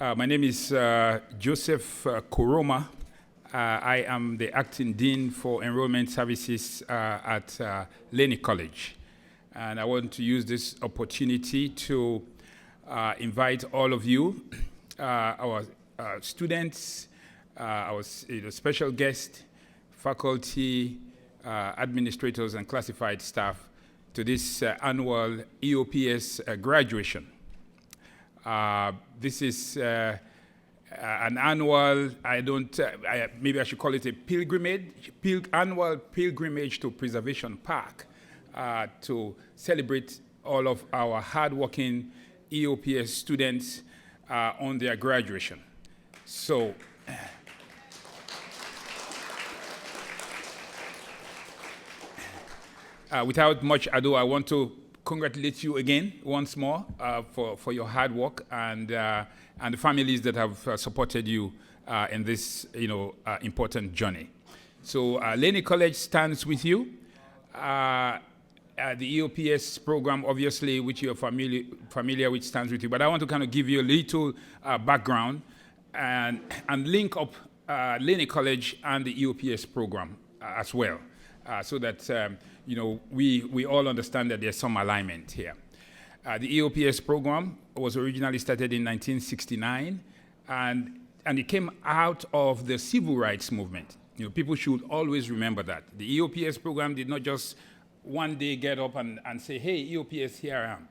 My name is Joseph Koroma. I am the Acting Dean for Enrollment Services at Laney College. And I want to use this opportunity to invite all of you, our students, our special guests, faculty, administrators, and classified staff to this annual EOPS graduation. This is an annual, maybe I should call it a pilgrimage, annual pilgrimage to Preservation Park to celebrate all of our hardworking EOPS students on their graduation. So, without much ado, I want to congratulate you again once more for your hard work and the families that have supported you in this important journey. So Laney College stands with you. The EOPS program, obviously, which you're familiar with, stands with you. But I want to kind of give you a little background and link up Laney College and the EOPS program as well, so that we all understand that there's some alignment here. The EOPS program was originally started in 1969, and it came out of the civil rights movement. People should always remember that. The EOPS program did not just one day get up and say, hey, EOPS, here I am.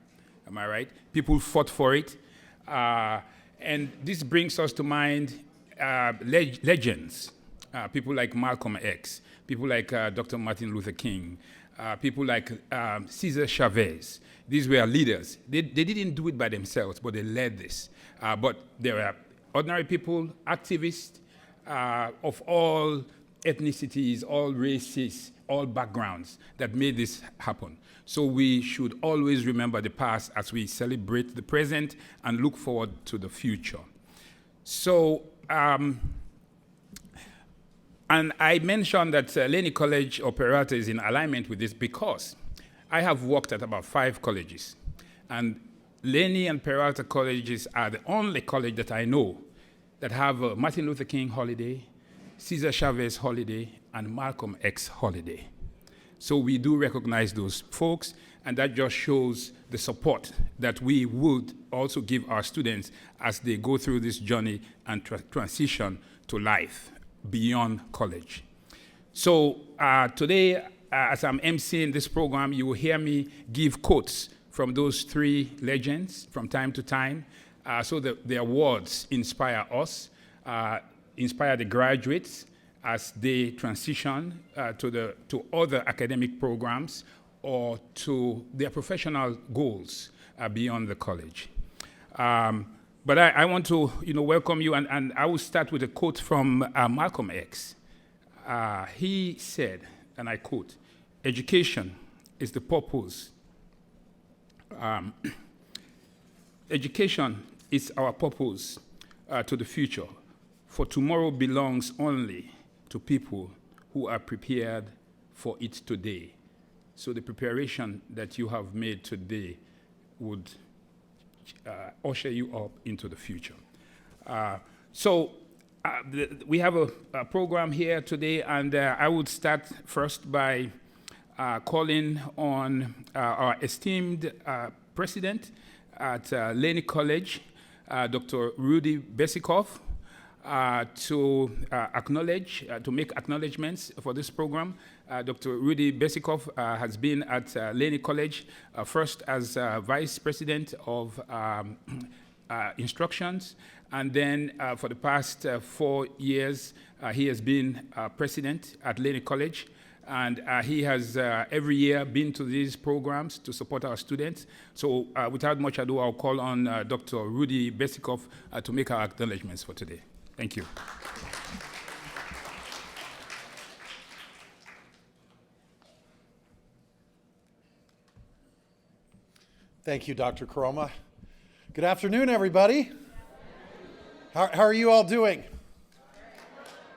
Am I right? People fought for it. And this brings us to mind legends, people like Malcolm X, people like Dr. Martin Luther King, people like Cesar Chavez. These were leaders. They didn't do it by themselves, but they led this. But there were ordinary people, activists of all ethnicities, all races, all backgrounds that made this happen. So we should always remember the past as we celebrate the present and look forward to the future. So, and I mentioned that Laney College or Peralta is in alignment with this because I have worked at about 5 colleges. And Laney and Peralta colleges are the only college that I know that have a Martin Luther King holiday, Cesar Chavez holiday, and Malcolm X holiday. So we do recognize those folks, and that just shows the support that we would also give our students as they go through this journey and transition to life beyond college. So today, as I'm emceeing this program, you will hear me give quotes from those 3 legends from time to time, so that the awards inspire us, inspire the graduates as they transition to other academic programs or to their professional goals beyond the college. But I want to welcome you, and I will start with a quote from Malcolm X. He said, and I quote, "Education is the purpose. Education is our purpose to the future, for tomorrow belongs only to people who are prepared for it today." So the preparation that you have made today would usher you up into the future. We have a program here today, and I would start first by calling on our esteemed president at Laney College, Dr. Rudy Besikoff, to make acknowledgments for this program. Dr. Rudy Besikoff has been at Laney College first as Vice President of Instructions, and then for the past 4 years, he has been President at Laney College, and he has every year been to these programs to support our students. So without much ado, I'll call on Dr. Rudy Besikoff to make our acknowledgments for today. Thank you. Thank you, Dr. Koroma. Good afternoon, everybody. How are you all doing?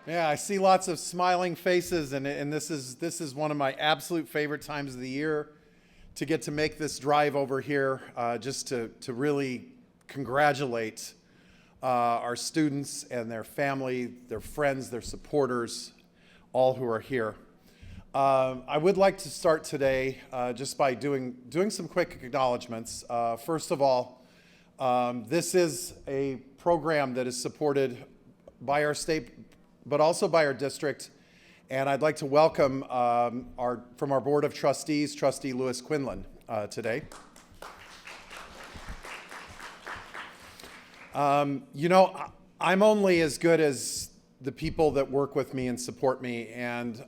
Yeah, I see lots of smiling faces, and this is one of my absolute favorite times of the year to get to make this drive over here just to really congratulate our students and their family, their friends, their supporters, all who are here. I would like to start today just by doing some quick acknowledgments. First of all, this is a program that is supported by our state, but also by our district. And I'd like to welcome from our Board of Trustees, Trustee Lewis Quinlan today. You know, I'm only as good as the people that work with me and support me. And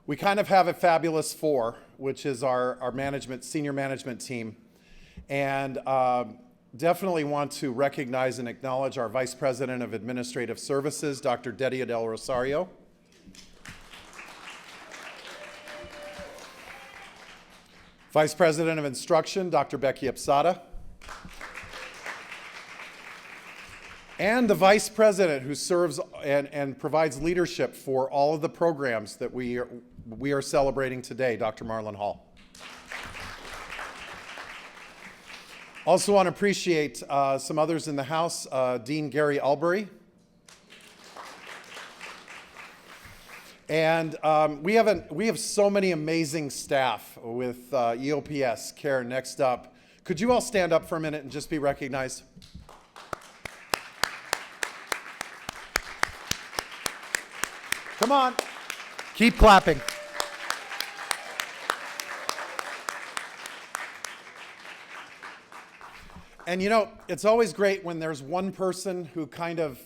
we kind of have a fabulous four, which is our senior management team. And definitely want to recognize and acknowledge our Vice President of Administrative Services, Dr. Dedia Del Rosario. Vice President of Instruction, Dr. Becky Ipsada. And the Vice President who serves and provides leadership for all of the programs that we are celebrating today, Dr. Marlon Hall. Also want to appreciate some others in the house, Dean Gary Albury. And we have so many amazing staff with EOPS Care. Next up, could you all stand up for a minute and just be recognized? Come on, keep clapping. And you know, it's always great when there's one person who kind of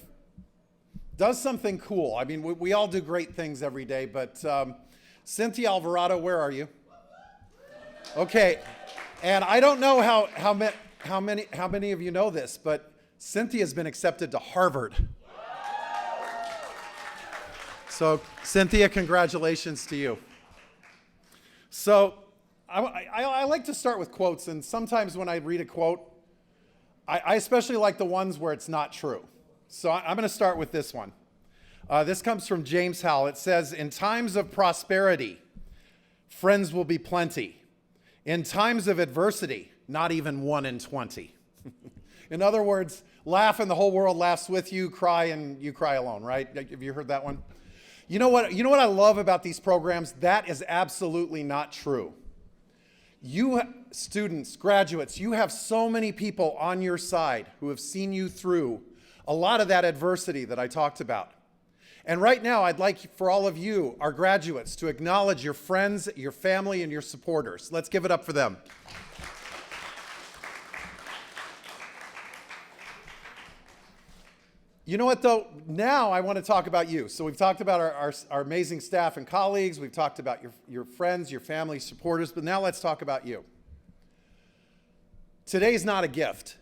does something cool. I mean, we all do great things every day, but Cynthia Alvarado, where are you? Okay, and I don't know how many of you know this, but Cynthia's been accepted to Harvard. So, Cynthia, congratulations to you. So, I like to start with quotes, and sometimes when I read a quote, I especially like the ones where it's not true. So I'm going to start with this one. This comes from James Howell. It says, "In times of prosperity, friends will be plenty. In times of adversity, not even 1 in 20. In other words, laugh and the whole world laughs with you, cry and you cry alone, right? Have you heard that one? You know what I love about these programs? That is absolutely not true. You students, graduates, you have so many people on your side who have seen you through a lot of that adversity that I talked about. And right now, I'd like for all of you, our graduates, to acknowledge your friends, your family, and your supporters. Let's give it up for them. You know what, though? Now I want to talk about you. So we've talked about our amazing staff and colleagues. We've talked about your friends, your family, supporters. But now let's talk about you. Today's not a gift.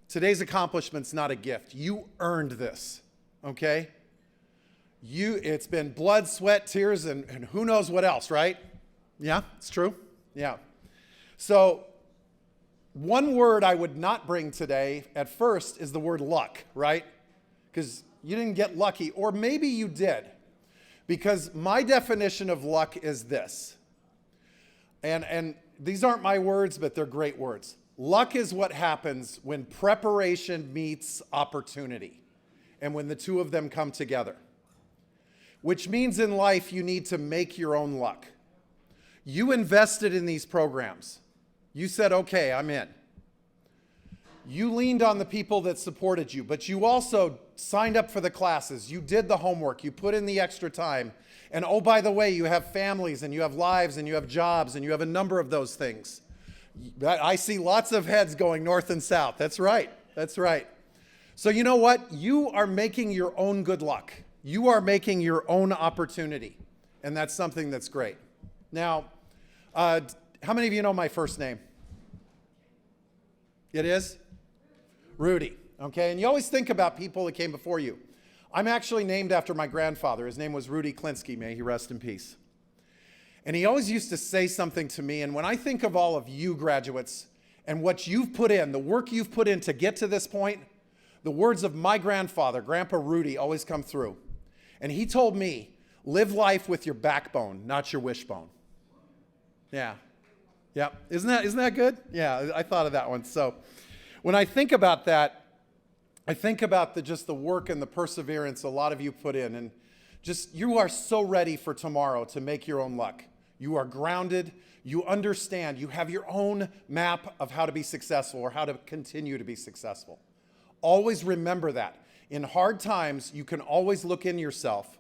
Today's accomplishment's not a gift. You earned this, okay? It's been blood, sweat, tears, and who knows what else, right? Yeah, it's true? Yeah. So one word I would not bring today at first is the word luck, right? Because you didn't get lucky, or maybe you did. Because my definition of luck is this. And these aren't my words, but they're great words. Luck is what happens when preparation meets opportunity, and when the two of them come together. Which means in life you need to make your own luck. You invested in these programs. You said, okay, I'm in. You leaned on the people that supported you, but you also signed up for the classes. You did the homework. You put in the extra time. And oh, by the way, you have families and you have lives and you have jobs and you have a number of those things. I see lots of heads going north and south. That's right. That's right. So you know what? You are making your own good luck. You are making your own opportunity. And that's something that's great. Now, how many of you know my first name? It is? Rudy. Okay, and you always think about people that came before you. I'm actually named after my grandfather. His name was Rudy Klinsky. May he rest in peace. And he always used to say something to me, and when I think of all of you graduates and what you've put in, the work you've put in to get to this point, the words of my grandfather, Grandpa Rudy, always come through. And he told me, live life with your backbone, not your wishbone. Yeah. Yeah. Isn't that good? Yeah, I thought of that one. So when I think about that, I think about just the work and the perseverance a lot of you put in, and just you are so ready for tomorrow to make your own luck. You are grounded, you understand, you have your own map of how to be successful or how to continue to be successful. Always remember that. In hard times, you can always look in yourself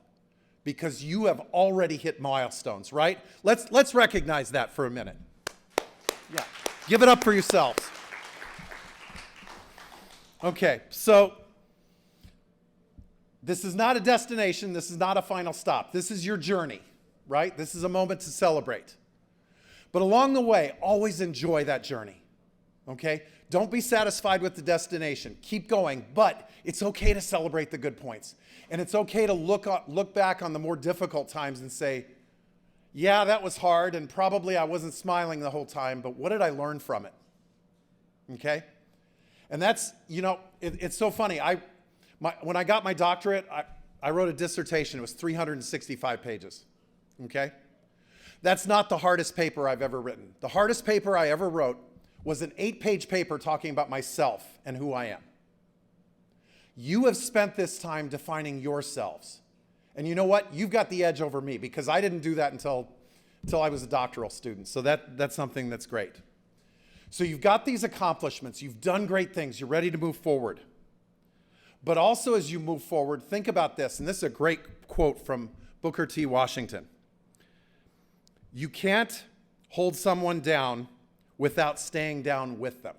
because you have already hit milestones, right? Let's recognize that for a minute. Yeah, give it up for yourselves. Okay, so this is not a destination. This is not a final stop. This is your journey, right? This is a moment to celebrate. But along the way, always enjoy that journey, okay? Don't be satisfied with the destination. Keep going, but it's okay to celebrate the good points. And it's okay to look back on the more difficult times and say, yeah, that was hard, and probably I wasn't smiling the whole time, but what did I learn from it? Okay? And that's, it's so funny. When I got my doctorate, I wrote a dissertation. It was 365 pages, okay? That's not the hardest paper I've ever written. The hardest paper I ever wrote was an 8-page paper talking about myself and who I am. You have spent this time defining yourselves. And you know what? You've got the edge over me because I didn't do that until I was a doctoral student. So that's something that's great. So you've got these accomplishments. You've done great things. You're ready to move forward. But also as you move forward, think about this. And this is a great quote from Booker T. Washington. You can't hold someone down without staying down with them.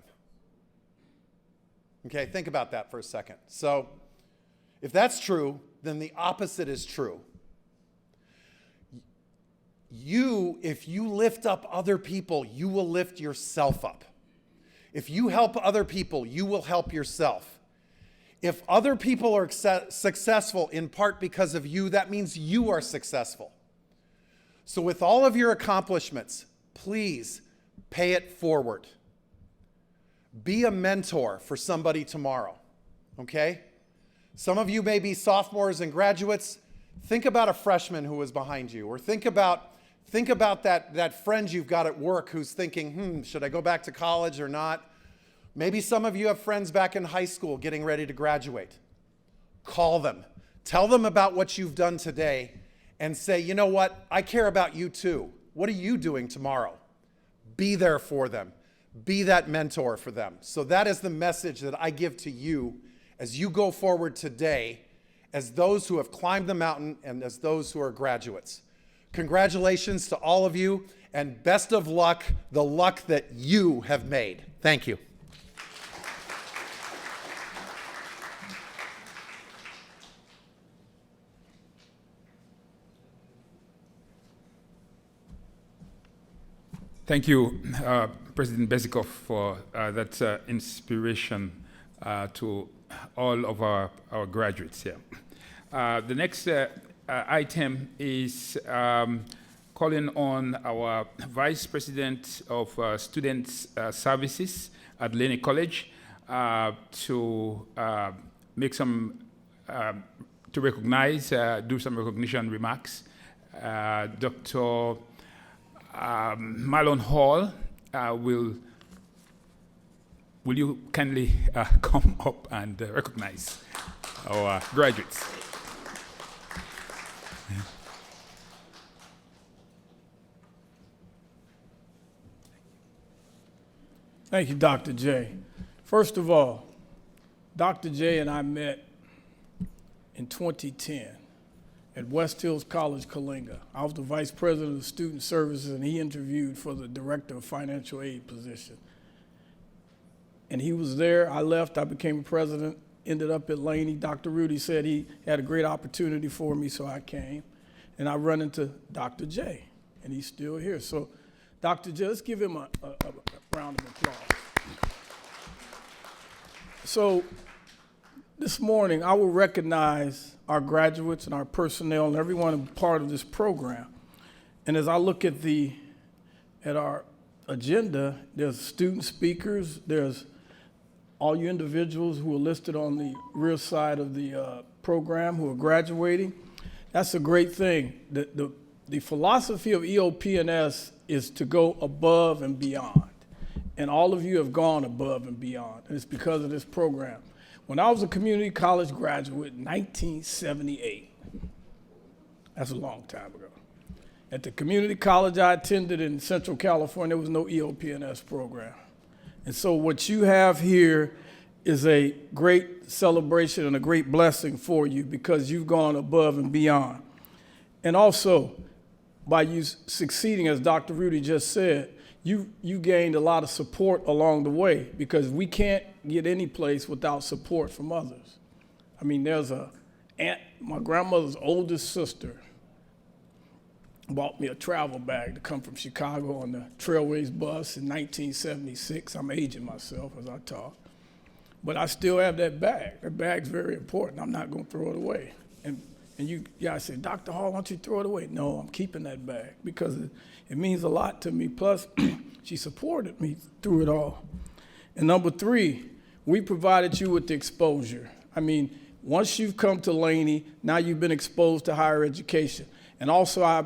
Okay, think about that for a second. So if that's true, then the opposite is true. If you lift up other people, you will lift yourself up. If you help other people, you will help yourself. If other people are successful in part because of you, that means you are successful. So with all of your accomplishments, please pay it forward. Be a mentor for somebody tomorrow, okay? Some of you may be sophomores and graduates. Think about a freshman who was behind you, or think about that friend you've got at work who's thinking, should I go back to college or not? Maybe some of you have friends back in high school getting ready to graduate. Call them. Tell them about what you've done today and say, you know what? I care about you too. What are you doing tomorrow? Be there for them. Be that mentor for them. So that is the message that I give to you as you go forward today as those who have climbed the mountain and as those who are graduates. Congratulations to all of you, and best of luck, the luck that you have made. Thank you. Thank you, President Bezikoff, for that inspiration to all of our graduates here. The next item is calling on our Vice President of Student Services at Laney College to make some, to recognize, do some recognition remarks. Dr. Marlon Hall, will you kindly come up and recognize our graduates? Thank you, Dr. J. First of all, Dr. J and I met in 2010 at West Hills College, Coalinga. I was the vice president of student services, and he interviewed for the director of financial aid position. And he was there. I left. I became president, ended up at Laney. Dr. Rudy said he had a great opportunity for me, so I came. And I run into Dr. J, and he's still here. So, Dr. J, let's give him a round of applause. So, this morning, I will recognize our graduates and our personnel and everyone part of this program. And as I look at our agenda, there's student speakers, there's all you individuals who are listed on the rear side of the program who are graduating. That's a great thing. The philosophy of EOP&S is to go above and beyond. And all of you have gone above and beyond, and it's because of this program. When I was a community college graduate in 1978, that's a long time ago. At the community college I attended in Central California, there was no EOPS program. And so what you have here is a great celebration and a great blessing for you because you've gone above and beyond. And also, by you succeeding, as Dr. Rudy just said, you gained a lot of support along the way because we can't get any place without support from others. I mean, there's my grandmother's oldest sister bought me a travel bag to come from Chicago on the Trailways bus in 1976. I'm aging myself as I talk. But I still have that bag. That bag's very important. I'm not going to throw it away. And you guys say, Dr. Hall, why don't you throw it away? No, I'm keeping that bag because it means a lot to me. Plus, she supported me through it all. And number 3, we provided you with the exposure. I mean, once you've come to Laney, now you've been exposed to higher education. And also, I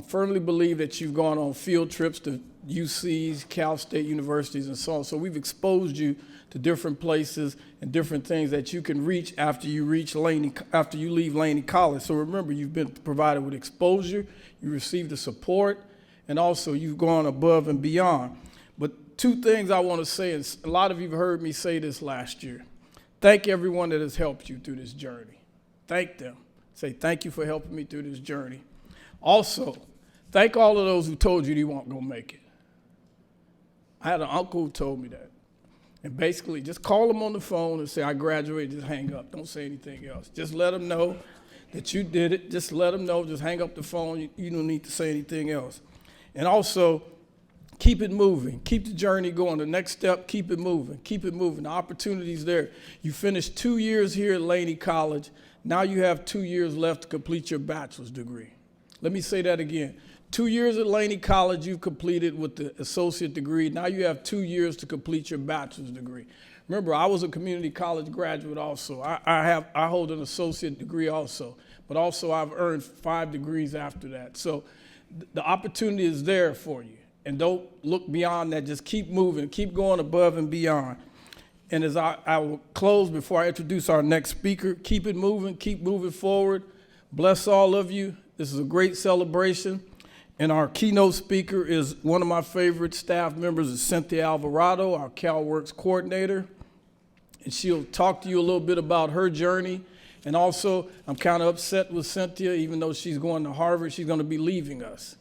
firmly believe that you've gone on field trips to UCs, Cal State universities, and so on. So we've exposed you to different places and different things that you can reach after you leave Laney College. So remember, you've been provided with exposure, you received the support, and also you've gone above and beyond. But 2 things I want to say, and a lot of you have heard me say this last year. Thank everyone that has helped you through this journey. Thank them. Say, thank you for helping me through this journey. Also, thank all of those who told you they weren't going to make it. I had an uncle who told me that. And basically, just call them on the phone and say, I graduated, just hang up. Don't say anything else. Just let them know that you did it. Just let them know. Just hang up the phone. You don't need to say anything else. And also, keep it moving. Keep the journey going. The next step, keep it moving. Keep it moving. The opportunity's there. You finished 2 years here at Laney College. Now you have 2 years left to complete your bachelor's degree. Let me say that again. 2 years at Laney College you've completed with the associate degree. Now you have 2 years to complete your bachelor's degree. Remember, I was a community college graduate also. I hold an associate degree also, but also I've earned 5 degrees after that. So the opportunity is there for you. And don't look beyond that. Just keep moving, keep going above and beyond. And as I will close before I introduce our next speaker, keep it moving, keep moving forward. Bless all of you. This is a great celebration. And our keynote speaker is one of my favorite staff members, is Cynthia Alvarado, our CalWorks coordinator. And she'll talk to you a little bit about her journey. And also, I'm kind of upset with Cynthia, even though she's going to Harvard, she's going to be leaving us.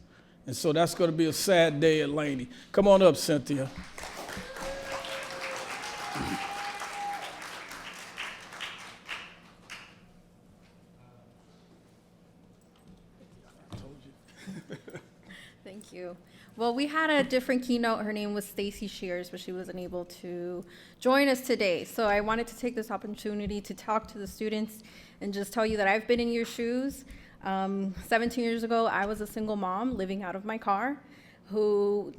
And so that's going to be a sad day at Laney. Come on up, Cynthia. Thank you. Well, we had a different keynote. Her name was Stacy Shears, but she wasn't able to join us today. So I wanted to take this opportunity to talk to the students and just tell you that I've been in your shoes. 17 years ago, I was a single mom living out of my car who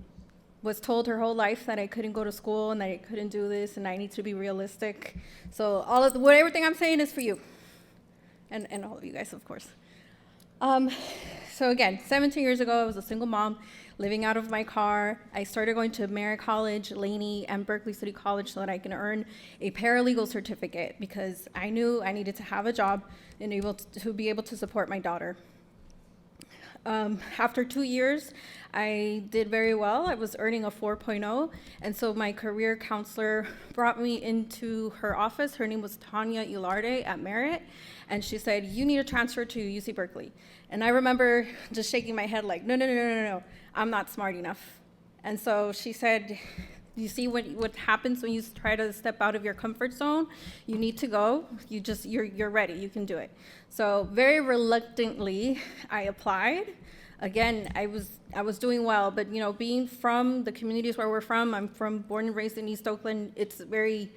was told her whole life that I couldn't go to school and that I couldn't do this and I need to be realistic. So everything I'm saying is for you and all of you guys, of course. So again, 17 years ago, I was a single mom living out of my car. I started going to Merritt College, Laney, and Berkeley City College so that I can earn a paralegal certificate because I knew I needed to have a job and to be able to support my daughter. After 2 years, I did very well. I was earning a 4.0, and so my career counselor brought me into her office. Her name was Tanya Ilarde at Merritt, and she said, you need to transfer to UC Berkeley. And I remember just shaking my head like, no, I'm not smart enough. And so she said, you see what happens when you try to step out of your comfort zone? You need to go. You're ready. You can do it. So very reluctantly, I applied. Again, I was doing well, but being from the communities where we're from, I'm born and raised in East Oakland. It's very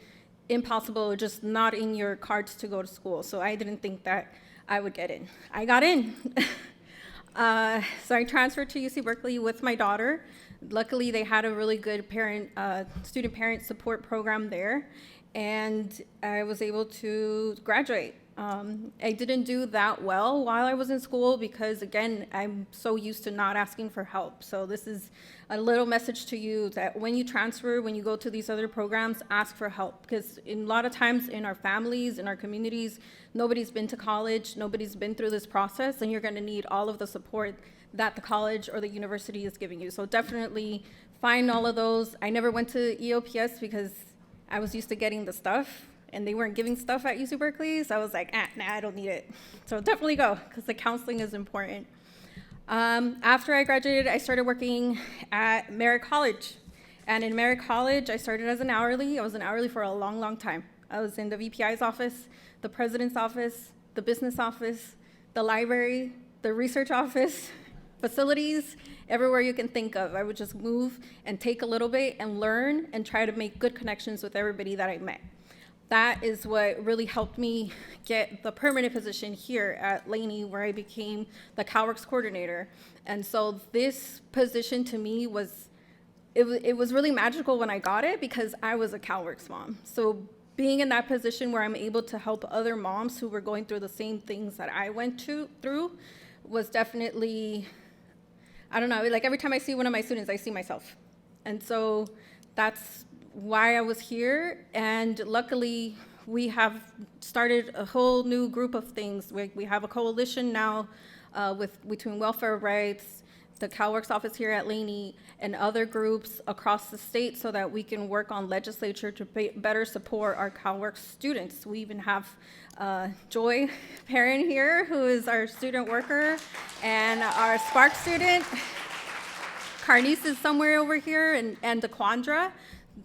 impossible, just not in your cards to go to school. So I didn't think that I would get in. I got in. So I transferred to UC Berkeley with my daughter. Luckily, they had a really good student-parent support program there. and I was able to graduate. I didn't do that well while I was in school because, again, I'm so used to not asking for help. So this is a little message to you that when you transfer, when you go to these other programs, ask for help. Because a lot of times in our families, in our communities, nobody's been to college, nobody's been through this process, and you're going to need all of the support that the college or the university is giving you. So definitely find all of those. I never went to EOPS because I was used to getting the stuff, and they weren't giving stuff at UC Berkeley, so I was like, nah, I don't need it. So definitely go, because the counseling is important. After I graduated, I started working at Merritt College. And in Merritt College, I started as an hourly. I was an hourly for a long, long time. I was in the VPI's office, the president's office, the business office, the library, the research office, facilities, everywhere you can think of. I would just move and take a little bit and learn and try to make good connections with everybody that I met. That is what really helped me get the permanent position here at Laney, where I became the CalWorks coordinator. And so this position to me was, it was really magical when I got it because I was a CalWorks mom. So being in that position where I'm able to help other moms who were going through the same things that I went through was definitely, I don't know, like every time I see one of my students, I see myself. And so that's why I was here, and luckily we have started a whole new group of things. We have a coalition now between welfare rights, the CalWorks office here at Laney, and other groups across the state so that we can work on legislature to better support our CalWorks students. We even have Joy Perrin here, who is our student worker, and our Spark student. Carnice is somewhere over here, and DeQuandra.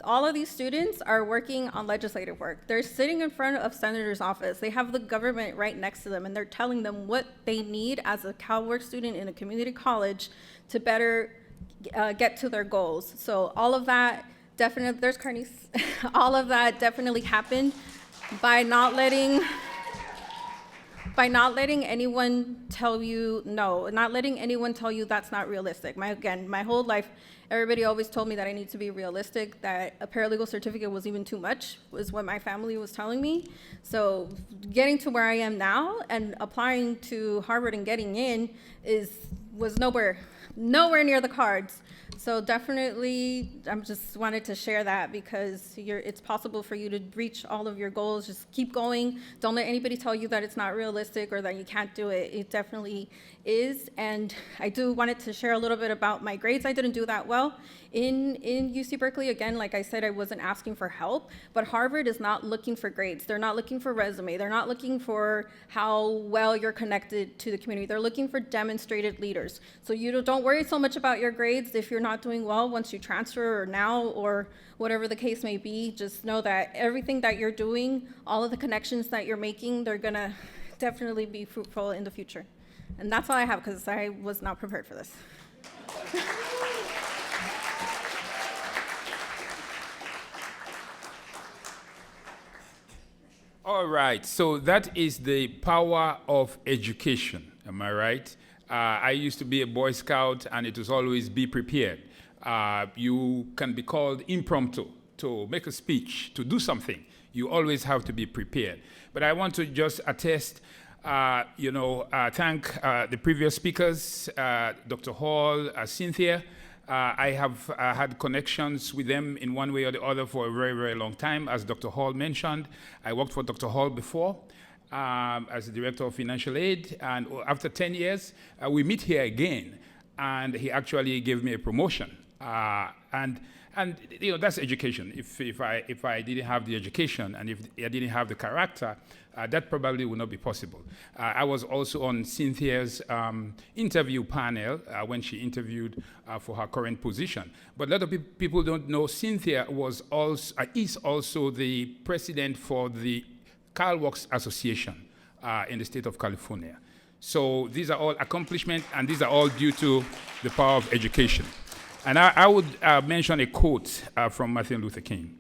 All of these students are working on legislative work. They're sitting in front of senator's office. They have the government right next to them, and they're telling them what they need as a CalWorks student in a community college to better get to their goals. So all of that definitely, there's Carnice. All of that definitely happened by not letting anyone tell you no, not letting anyone tell you that's not realistic. My whole life, everybody always told me that I need to be realistic, that a paralegal certificate was even too much, was what my family was telling me. So getting to where I am now and applying to Harvard and getting in was nowhere near the cards. So definitely, I just wanted to share that because it's possible for you to reach all of your goals. Just keep going. Don't let anybody tell you that it's not realistic or that you can't do it. It definitely is. And I wanted to share a little bit about my grades. I didn't do that well in UC Berkeley. Again, like I said, I wasn't asking for help, but Harvard is not looking for grades. They're not looking for resume. They're not looking for how well you're connected to the community. They're looking for demonstrated leaders. So you don't worry so much about your grades if you're not doing well once you transfer or now or whatever the case may be. Just know that everything that you're doing, all of the connections that you're making, they're gonna definitely be fruitful in the future. And that's all I have because I was not prepared for this. All right, so that is the power of education, am I right? I used to be a Boy Scout, and it was always be prepared. You can be called impromptu to make a speech, to do something. You always have to be prepared. But I want to just attest, thank the previous speakers, Dr. Hall, Cynthia. I have had connections with them in one way or the other for a very, very long time. As Dr. Hall mentioned, I worked for Dr. Hall before as the Director of Financial Aid, and after 10 years, we meet here again, and he actually gave me a promotion. And that's education. If I didn't have the education and if I didn't have the character, that probably would not be possible. I was also on Cynthia's interview panel when she interviewed for her current position. But a lot of people don't know Cynthia is also the president for the CalWorks Association in the state of California. So these are all accomplishments, and these are all due to the power of education. And I would mention a quote from Martin Luther King.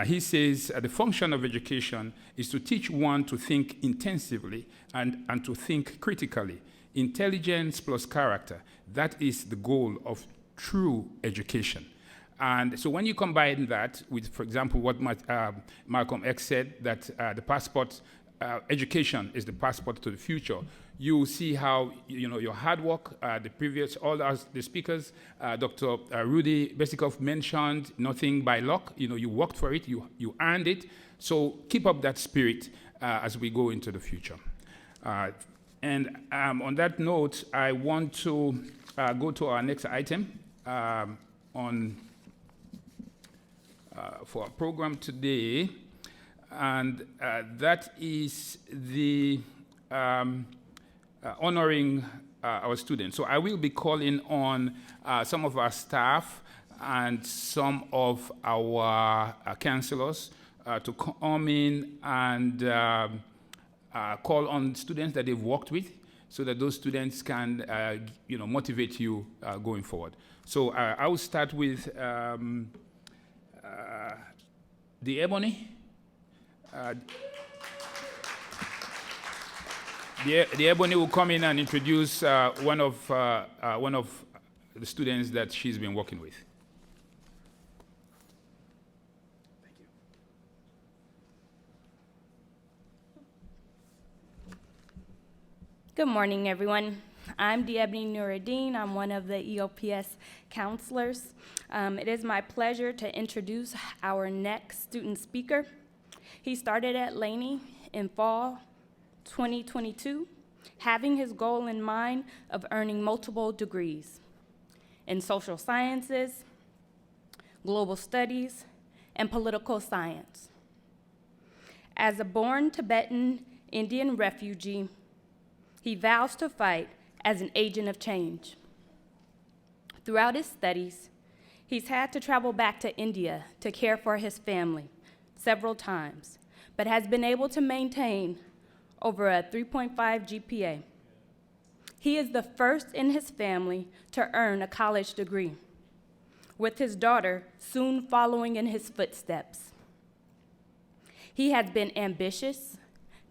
He says, the function of education is to teach one to think intensively and to think critically. Intelligence plus character, that is the goal of true education. And so when you combine that with, for example, what Malcolm X said, that the passport, education is the passport to the future, you will see how your hard work, the speakers, Dr. Rudy Besikoff mentioned nothing by luck. You worked for it, you earned it. So keep up that spirit as we go into the future. And on that note, I want to go to our next item for our program today, and that is the honoring our students. So I will be calling on some of our staff and some of our counselors to come in and call on students that they've worked with, so that those students can motivate you going forward. So I will start with the Ebony. The Ebony will come in and introduce one of the students that she's been working with. Thank you. Good morning, everyone. I'm Diebni Nuruddin. I'm one of the EOPS counselors. It is my pleasure to introduce our next student speaker. He started at Laney in fall 2022, having his goal in mind of earning multiple degrees in social sciences, global studies, and political science. As a born Tibetan Indian refugee, he vows to fight as an agent of change. Throughout his studies, he's had to travel back to India to care for his family several times, but has been able to maintain over a 3.5 GPA. He is the first in his family to earn a college degree, with his daughter soon following in his footsteps. He has been ambitious,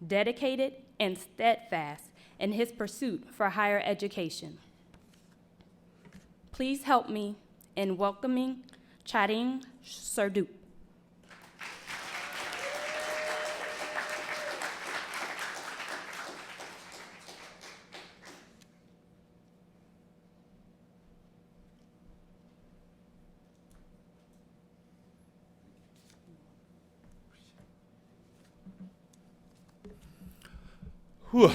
dedicated, and steadfast in his pursuit for higher education. Please help me in welcoming Charing Sardup. Whew.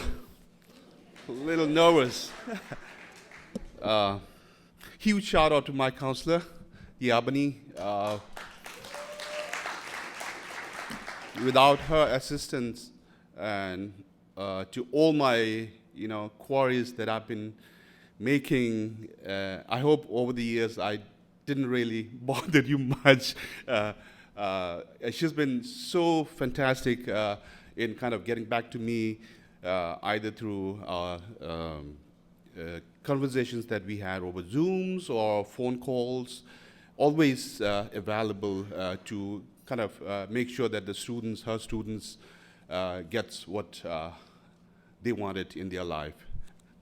A little nervous. Huge shout out to my counselor, Diebni. Without her assistance and to all my quarries that I've been making, I hope over the years I didn't really bother you much. She's been so fantastic in kind of getting back to me, either through conversations that we had over Zooms or phone calls, always available to kind of make sure that her students gets what they wanted in their life.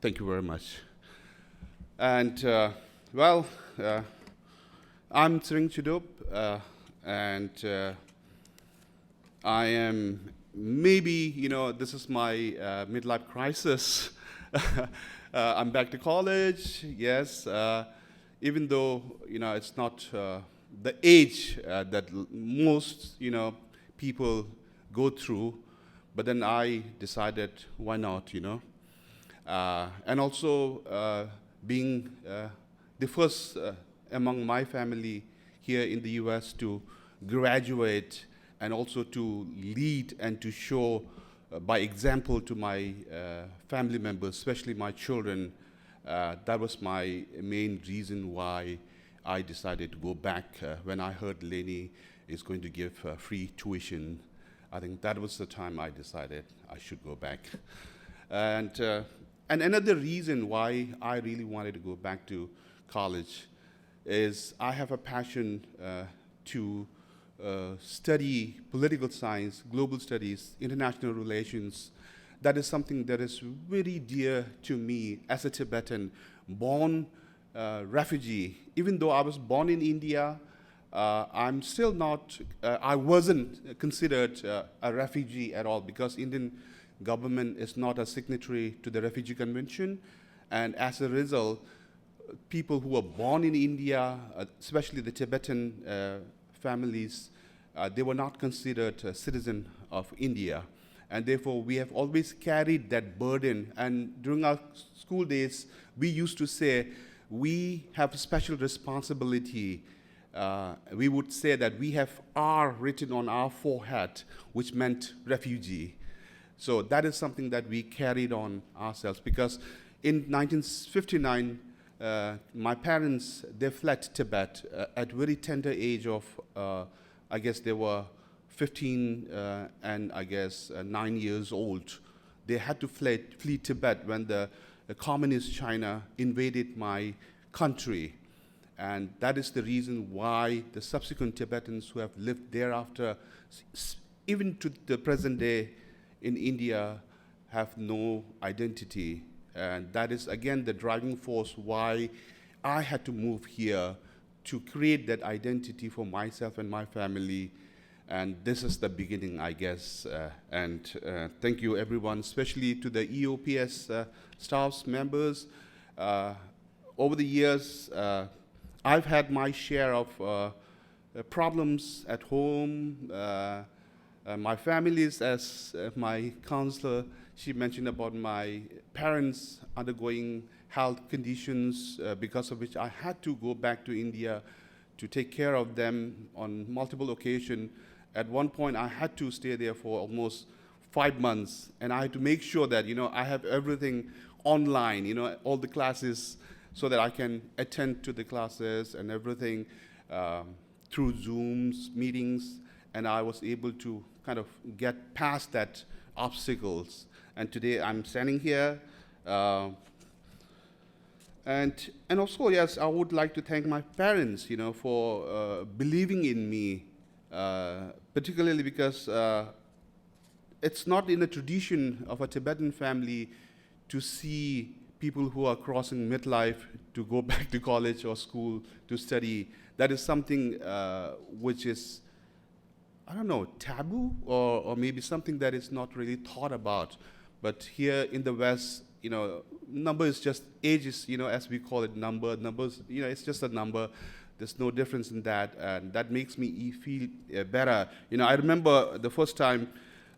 Thank you very much. And I'm Charing Sardup, and I am maybe, this is my midlife crisis. I'm back to college, yes, even though, it's not the age that most, people go through, but then I decided, why not, and also being the first among my family here in the US to graduate and also to lead and to show by example to my family members, especially my children. That was my main reason why I decided to go back. When I heard Laney is going to give free tuition, I think that was the time I decided I should go back. And another reason why I really wanted to go back to college is I have a passion to study political science, global studies, international relations. That is something that is very dear to me as a Tibetan, born refugee. Even though I was born in India, I'm still not, I wasn't considered a refugee at all because Indian government is not a signatory to the Refugee Convention. And as a result, people who were born in India, especially the Tibetan families, they were not considered a citizen of India. And therefore, we have always carried that burden. And during our school days, we used to say, we have a special responsibility. We would say that we have R written on our forehead, which meant refugee. So that is something that we carried on ourselves. Because in 1959, my parents, they fled Tibet at very tender age of, I guess they were 15 and I guess 9 years old. They had to flee Tibet when the communist China invaded my country. And that is the reason why the subsequent Tibetans who have lived thereafter, even to the present day in India, have no identity. And that is, again, the driving force why I had to move here to create that identity for myself and my family. And this is the beginning, I guess. Thank you, everyone, especially to the EOPS staffs, members. Over the years, I've had my share of problems at home. My families, as my counselor, she mentioned about my parents undergoing health conditions because of which I had to go back to India to take care of them on multiple occasions. At one point, I had to stay there for almost 5 months, and I had to make sure that, I have everything online, all the classes, so that I can attend to the classes and everything through Zooms, meetings, and I was able to kind of get past that obstacles. And today I'm standing here. And also, yes, I would like to thank my parents, for believing in me, particularly because it's not in the tradition of a Tibetan family to see people who are crossing midlife to go back to college or school to study. That is something which is, I don't know, taboo, or maybe something that is not really thought about. But here in the West, number is just ages, as we call it, numbers, it's just a number. There's no difference in that, and that makes me feel better. I remember the first time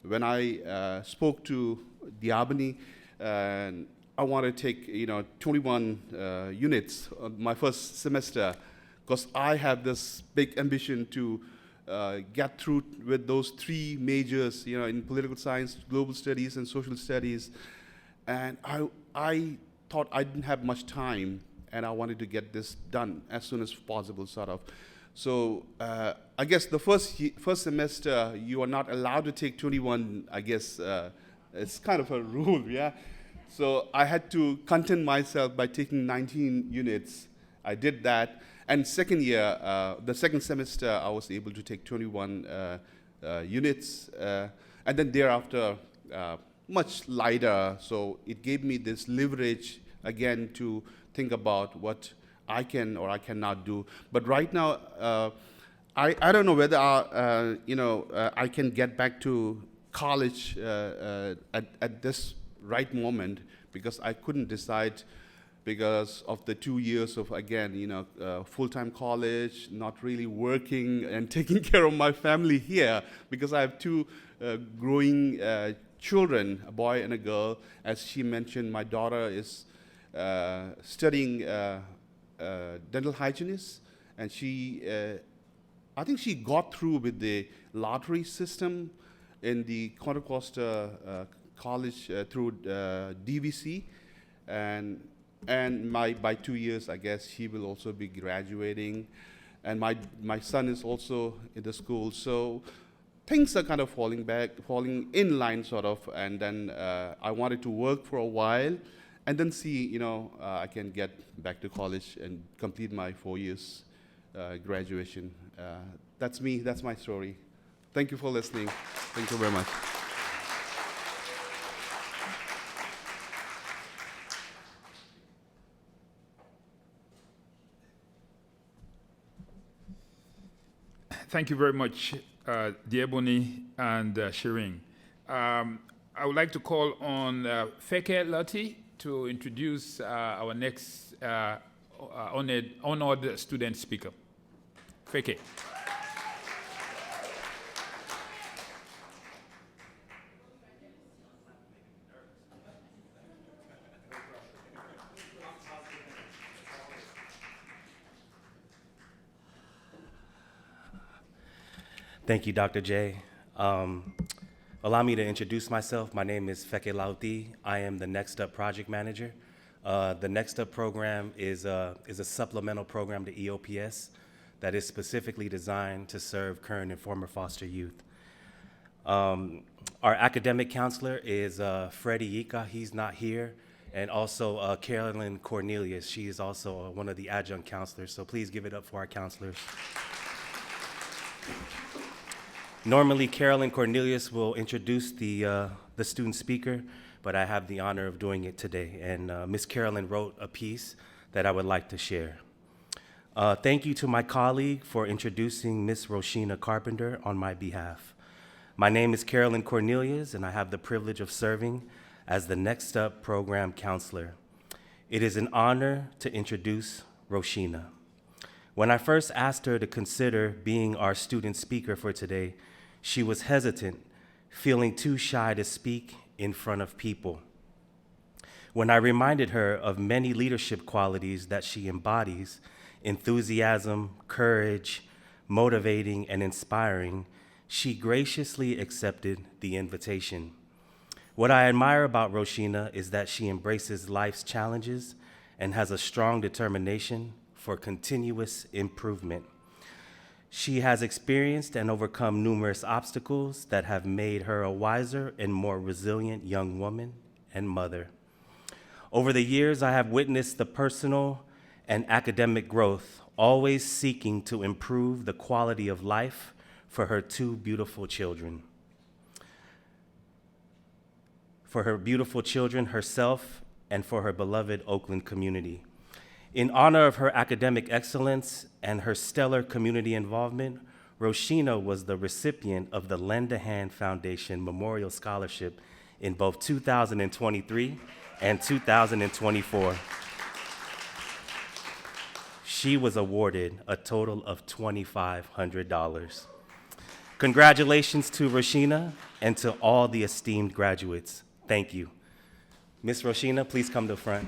when I spoke to Diabani, and I wanted to take, 21 units on my first semester, because I have this big ambition to get through with those 3 majors, in political science, global studies, and social studies. And I thought I didn't have much time, and I wanted to get this done as soon as possible, sort of. So I guess the first semester, you are not allowed to take 21, I guess. It's kind of a rule, yeah? So I had to content myself by taking 19 units. I did that. And second year, the second semester, I was able to take 21 units. And then thereafter, much lighter. So it gave me this leverage, again, to think about what I can or I cannot do. But right now, I don't know whether I can get back to college at this right moment, because I couldn't decide because of the 2 years of, again, full-time college, not really working and taking care of my family here, because I have 2 growing children, a boy and a girl. As she mentioned, my daughter is studying dental hygienist, and I think she got through with the lottery system in the Contra Costa College through DVC, and by 2 years, I guess, she will also be graduating, and my son is also in the school. So things are kind of falling in line, sort of, and then I wanted to work for a while, and then see, I can get back to college and complete my 4 years graduation. That's me. That's my story. Thank you for listening. Thank you very much. Thank you very much, Diebony and Shireen. I would like to call on Feke Lati to introduce our next honored student speaker. Feke. Thank you, Dr. J. Allow me to introduce myself. My name is Feke Lauti. I am the Next Up project manager. The Next Up program is a supplemental program to EOPS that is specifically designed to serve current and former foster youth. Our academic counselor is Freddie Yika. He's not here. And also Carolyn Cornelius. She is also one of the adjunct counselors. So please give it up for our counselors. Normally, Carolyn Cornelius will introduce the student speaker, but I have the honor of doing it today. And Ms. Carolyn wrote a piece that I would like to share. Thank you to my colleague for introducing Ms. Roshina Carpenter on my behalf. My name is Carolyn Cornelius, and I have the privilege of serving as the Next Up program counselor. It is an honor to introduce Roshina. When I first asked her to consider being our student speaker for today, she was hesitant, feeling too shy to speak in front of people. When I reminded her of many leadership qualities that she embodies, enthusiasm, courage, motivating, and inspiring, she graciously accepted the invitation. What I admire about Roshina is that she embraces life's challenges and has a strong determination for continuous improvement. She has experienced and overcome numerous obstacles that have made her a wiser and more resilient young woman and mother. Over the years, I have witnessed the personal and academic growth, always seeking to improve the quality of life for her two beautiful children. For her beautiful children, herself, and for her beloved Oakland community. In honor of her academic excellence and her stellar community involvement, Roshina was the recipient of the Lend a Hand Foundation Memorial Scholarship in both 2023 and 2024. She was awarded a total of $2,500. Congratulations to Roshina and to all the esteemed graduates. Thank you. Ms. Roshina, please come to the front.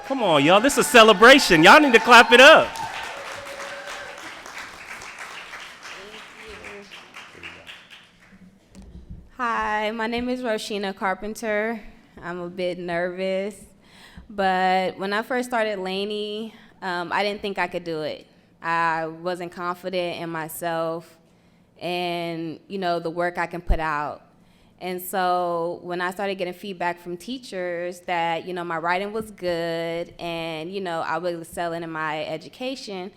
Come on, y'all, this is a celebration. Y'all need to clap it up. Hi, my name is Roshina Carpenter. I'm a bit nervous, but when I first started Laney, I didn't think I could do it. I wasn't confident in myself and, the work I can put out. And so when I started getting feedback from teachers that, my writing was good and, I was excelling in my education,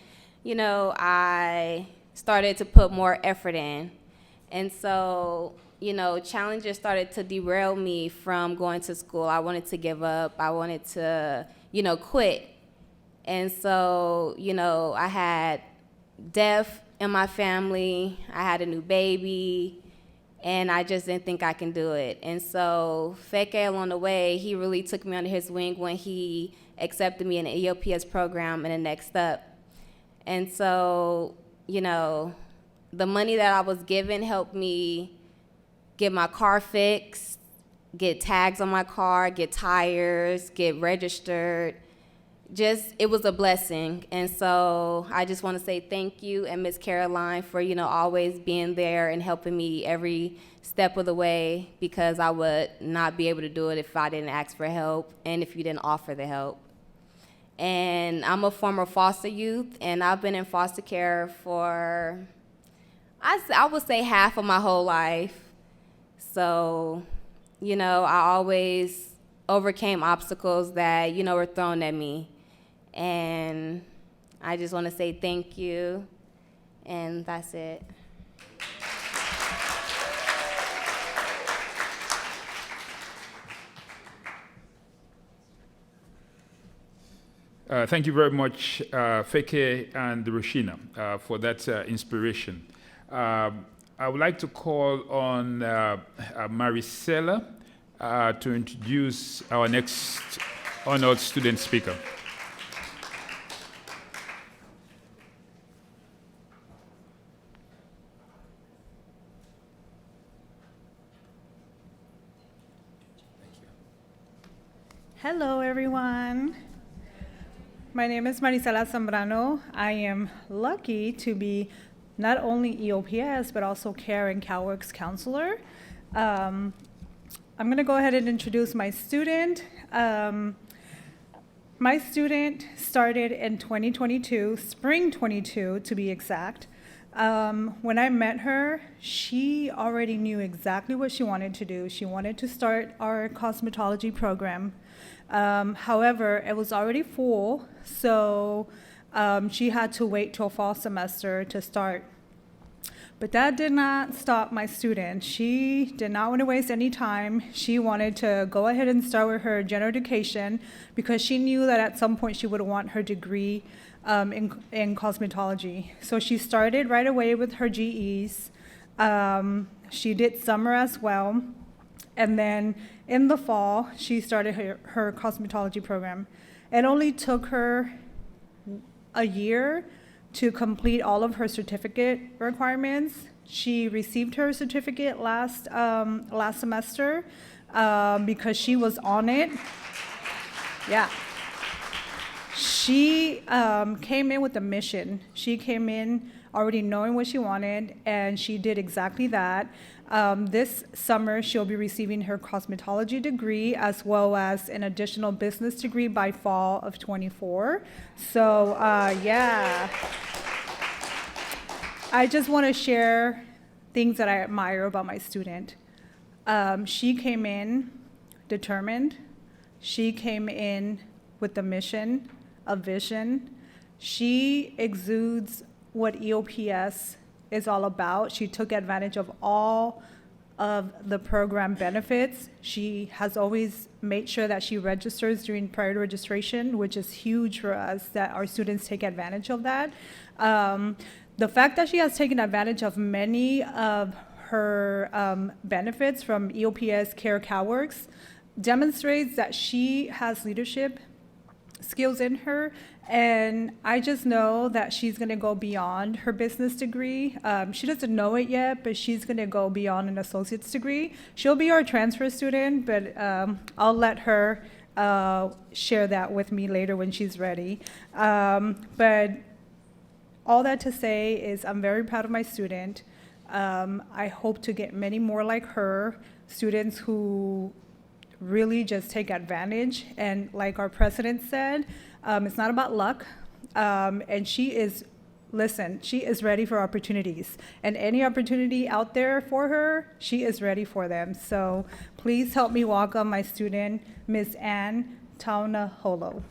I started to put more effort in. And so, challenges started to derail me from going to school. I wanted to give up. I wanted to, quit. And so, I had death in my family. I had a new baby. And I just didn't think I can do it. And so Feke, along the way, he really took me under his wing when he accepted me in the EOPS program and the Next Up. And so, the money that I was given helped me get my car fixed, get tags on my car, get tires, get registered. It was a blessing. And so I just want to say thank you and Ms. Caroline for, always being there and helping me every step of the way, because I would not be able to do it if I didn't ask for help and if you didn't offer the help. And I'm a former foster youth, and I've been in foster care for, I would say, half of my whole life. So, I always overcame obstacles that, were thrown at me. And I just want to say thank you, and that's it. Thank you very much, Feke and Roshina, for that inspiration. I would like to call on Maricela to introduce our next honored student speaker. Hello, everyone. My name is Maricela Zambrano. I am lucky to be not only EOPS, but also CARE and CalWorks counselor. I'm going to go ahead and introduce my student. My student started in 2022, spring 22 to be exact. When I met her, she already knew exactly what she wanted to do. She wanted to start our cosmetology program. However, it was already full, so she had to wait till fall semester to start. But that did not stop my student. She did not want to waste any time. She wanted to go ahead and start with her general education because she knew that at some point she would want her degree in cosmetology. So she started right away with her GEs. She did summer as well. And then in the fall, she started her cosmetology program. It only took her a year to complete all of her certificate requirements. She received her certificate last semester because she was on it. Yeah. She came in with a mission. She came in already knowing what she wanted, and she did exactly that. This summer, she'll be receiving her cosmetology degree as well as an additional business degree by fall of 24. So, yeah. I just want to share things that I admire about my student. She came in determined. She came in with a mission, a vision. She exudes what EOPS is all about. She took advantage of all of the program benefits. She has always made sure that she registers during prior to registration, which is huge for us, that our students take advantage of that. The fact that she has taken advantage of many of her benefits from EOPS, CARE, CalWorks demonstrates that she has leadership skills in her, and I just know that she's going to go beyond her business degree. She doesn't know it yet, but she's going to go beyond an associate's degree. She'll be our transfer student, but I'll let her share that with me later when she's ready. But all that to say is I'm very proud of my student. I hope to get many more like her, students who really just take advantage. And like our president said, it's not about luck. And she is ready for opportunities. And any opportunity out there for her, she is ready for them. So please help me welcome my student, Ms. Ann Taunaholo.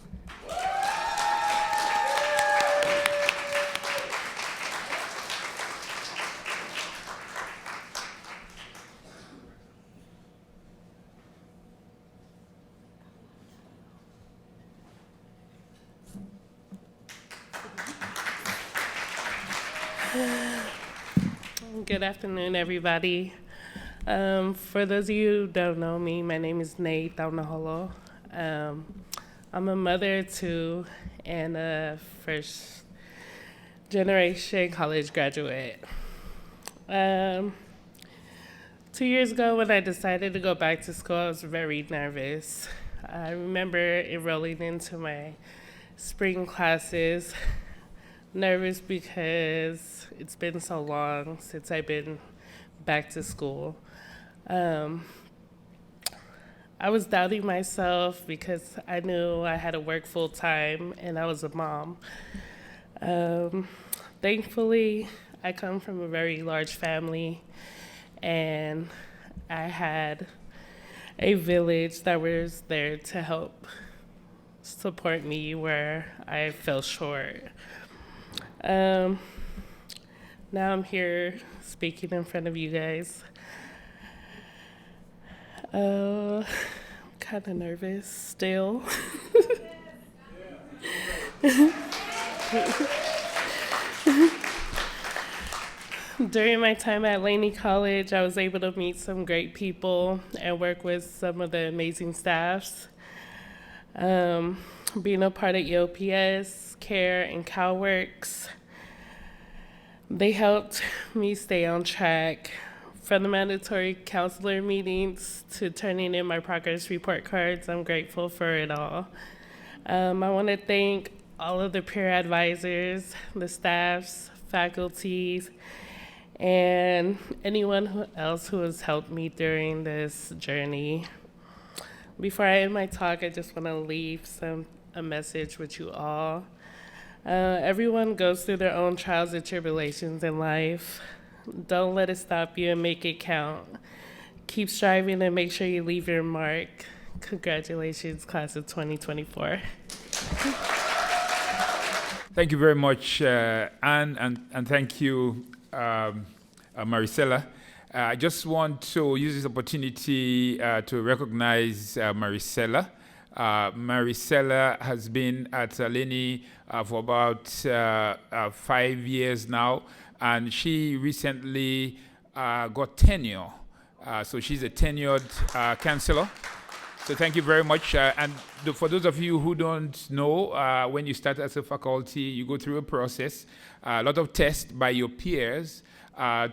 Good afternoon, everybody. For those of you who don't know me, my name is Laney College. I'm a mother to and a first generation college graduate. 2 years ago when I decided to go back to school, I was very nervous. I remember enrolling into my spring classes, nervous because it's been so long since I've been back to school. I was doubting myself because I knew I had to work full time and I was a mom. Thankfully, I come from a very large family, and I had a village that was there to help support me where I fell short. Now I'm here speaking in front of you guys. I'm kind of nervous still. During my time at Laney College, I was able to meet some great people and work with some of the amazing staffs. Being a part of EOPS, CARE, and CalWorks, they helped me stay on track. From the mandatory counselor meetings to turning in my progress report cards, I'm grateful for it all. I want to thank all of the peer advisors, the staffs, faculties, and anyone else who has helped me during this journey. Before I end my talk, I just want to leave a message with you all. Everyone goes through their own trials and tribulations in life. Don't let it stop you and make it count. Keep striving and make sure you leave your mark. Congratulations, class of 2024. Thank you very much, Anne, and thank you, Maricela. I just want to use this opportunity to recognize Maricela. Maricela has been at Laney for about 5 years now, and she recently got tenure. So she's a tenured counselor. So thank you very much. And for those of you who don't know, when you start as a faculty, you go through a process, a lot of tests by your peers and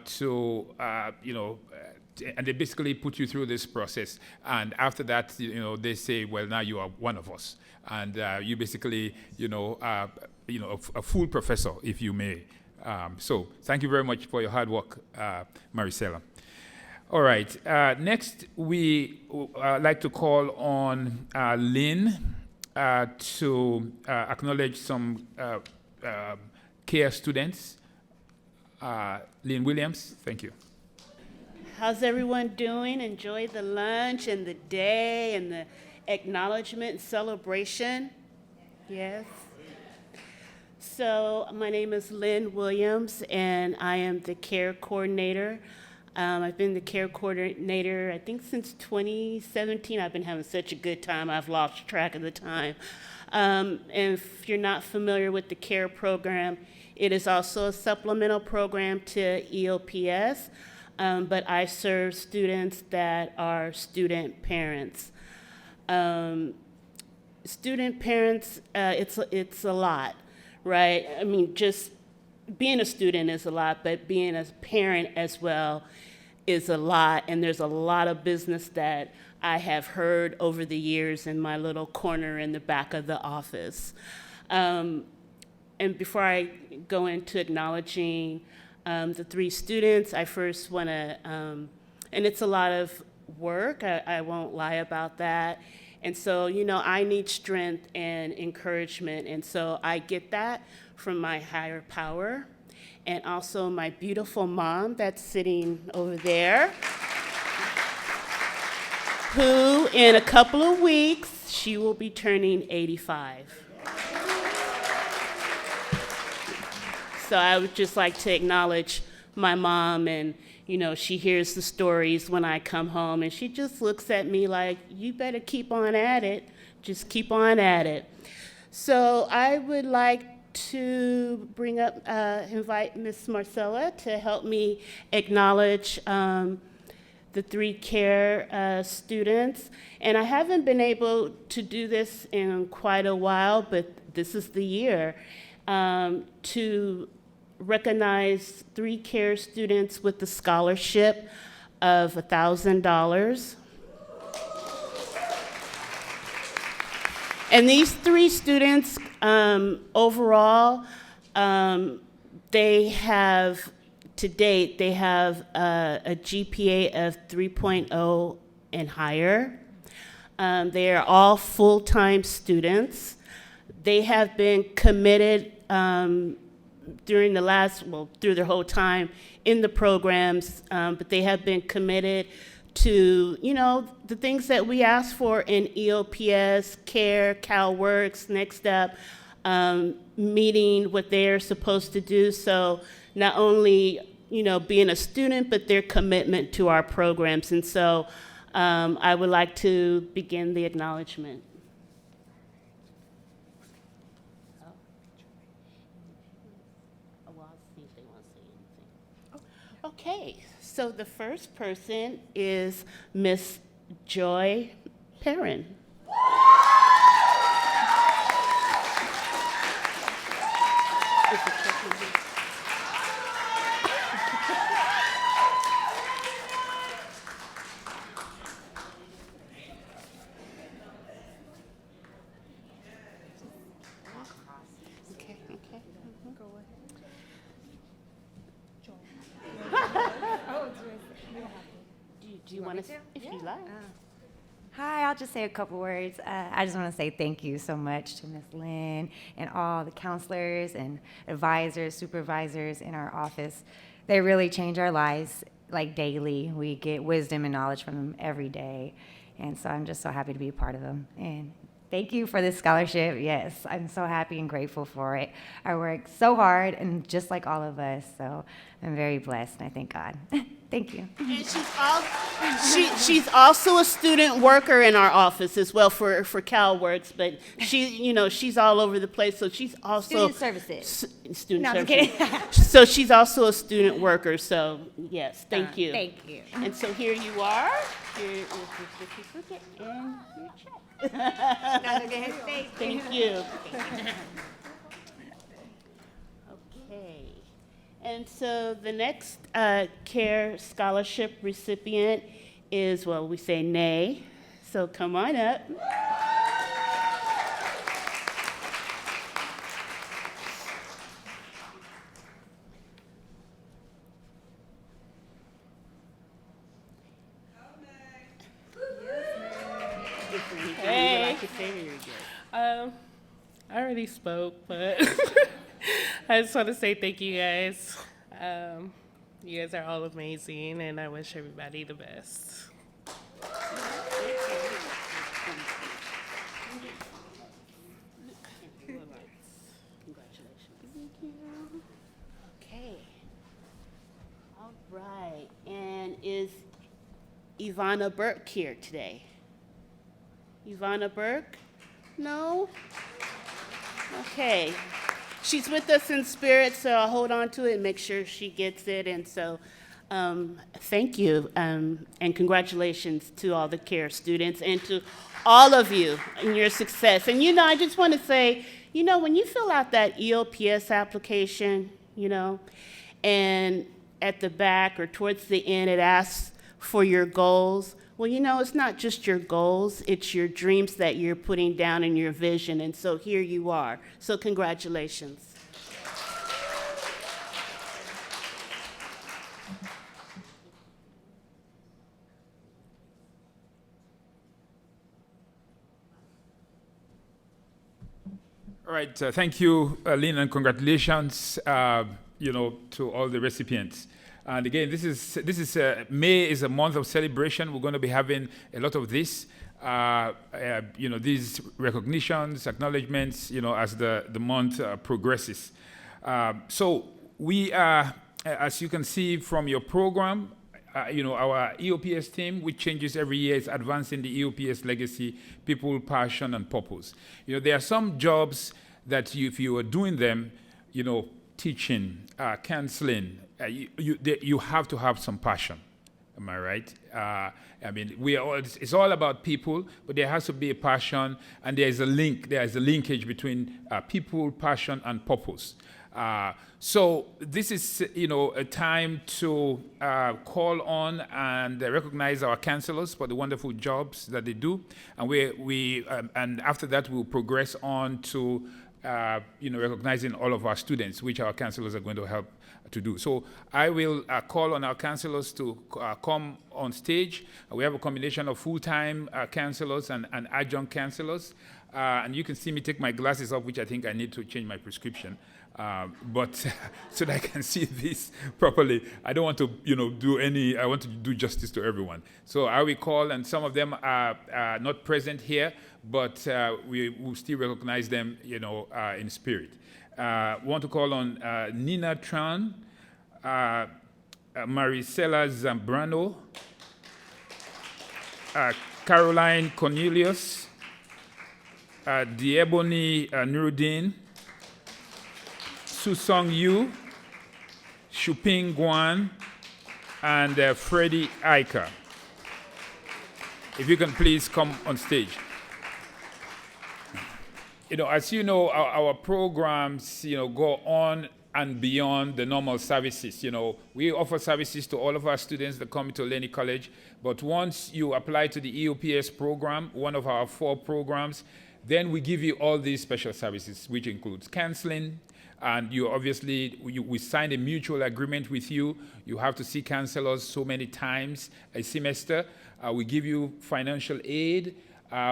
they basically put you through this process. And after that, they say, well, now you are one of us. And you basically, a full professor, if you may. So thank you very much for your hard work, Maricela. All right. Next, we like to call on Lynn to acknowledge some CARE students. Lynn Williams, thank you. How's everyone doing? Enjoy the lunch and the day and the acknowledgement and celebration? Yes. So my name is Lynn Williams, and I am the CARE coordinator. I've been the CARE coordinator, I think, since 2017. I've been having such a good time, I've lost track of the time. And if you're not familiar with the CARE program, it is also a supplemental program to EOPS, but I serve students that are student parents. Student parents, it's a lot, right? I mean, just being a student is a lot, but being a parent as well is a lot, and there's a lot of business that I have heard over the years in my little corner in the back of the office. And before I go into acknowledging the three students, I first want to, and it's a lot of work, I won't lie about that. And so, I need strength and encouragement, and so I get that from my higher power, and also my beautiful mom that's sitting over there, who in a couple of weeks, she will be turning 85. So I would just like to acknowledge my mom, and she hears the stories when I come home, and she just looks at me like, you better keep on at it, just keep on at it. So I would like to invite Miss Marcella to help me acknowledge the three CARE students. And I haven't been able to do this in quite a while, but this is the year to recognize three CARE students with the scholarship of $1,000. And these three students, overall, they have, to date, they have a GPA of 3.0 and higher. They are all full-time students. They have been committed through their whole time in the programs, but they have been committed to, the things that we ask for in EOPS, CARE, CalWorks, Next Step, meeting what they're supposed to do. So not only, being a student, but their commitment to our programs. And so I would like to begin the acknowledgement. Okay, so the first person is Miss Joy Perrin. Do you want to, if you like? Hi, I'll just say a couple words. I just want to say thank you so much to Ms. Lynn and all the counselors and advisors, supervisors in our office. They really change our lives like daily. We get wisdom and knowledge from them every day. And so I'm just so happy to be a part of them. And thank you for this scholarship. Yes, I'm so happy and grateful for it. I worked so hard, and just like all of us, so I'm very blessed, and I thank God. Thank you. And she's also a student worker in our office as well for CalWorks, but she's all over the place, so she's also Student services. Student No, I'm services. kidding. So she's also a student worker. So yes, thank you. Thank you. And so here you are. Here is the certificate and your check. No, okay, Thank you. Okay. And so the next CARE scholarship recipient is, well, we say Nay. So come on up. Hey. I already spoke, but I just want to say thank you guys. You guys are all amazing, and I wish everybody the best. Okay. All right. And is Ivana Burke here today? Ivana Burke? No? Okay. She's with us in spirit, so I'll hold on to it and make sure she gets it. And so thank you, and congratulations to all the CARE students and to all of you in your success. And, I just want to say, when you fill out that EOPS application, and at the back or towards the end it asks for your goals, well, it's not just your goals, it's your dreams that you're putting down in your vision, and so here you are. So congratulations. All right, thank you, Lynn, and congratulations, to all the recipients. And again, this is May is a month of celebration. We're going to be having a lot of this, these recognitions, acknowledgements, as the month progresses. So we are, as you can see from your program, our EOPS team, which changes every year, is advancing the EOPS legacy, people, passion, and purpose. There are some jobs that if you are doing them, teaching, counseling, you have to have some passion. Am I right? It's all about people, but there has to be a passion, and there is a linkage between people, passion, and purpose. So this is, a time to call on and recognize our counselors for the wonderful jobs that they do, and and after that we'll progress on to, recognizing all of our students, which our counselors are going to help to do. So I will call on our counselors to come on stage. We have a combination of full-time counselors and adjunct counselors, and you can see me take my glasses off, which I think I need to change my prescription. But so that I can see this properly. I don't want to, I want to do justice to everyone. So I will call, and some of them are not present here, but we will still recognize them, in spirit. Want to call on Nina Tran, Maricela Zambrano, Caroline Cornelius, Diebony Nuruddin, Susong Yu, Shuping Guan, and Freddie Iker. If you can please come on stage. As you know, our programs, go on and beyond the normal services. We offer services to all of our students that come to Laney College, but once you apply to the EOPS program, one of our 4 programs, then we give you all these special services, which includes counseling, and we signed a mutual agreement with you. You have to see counselors so many times a semester. We give you financial aid.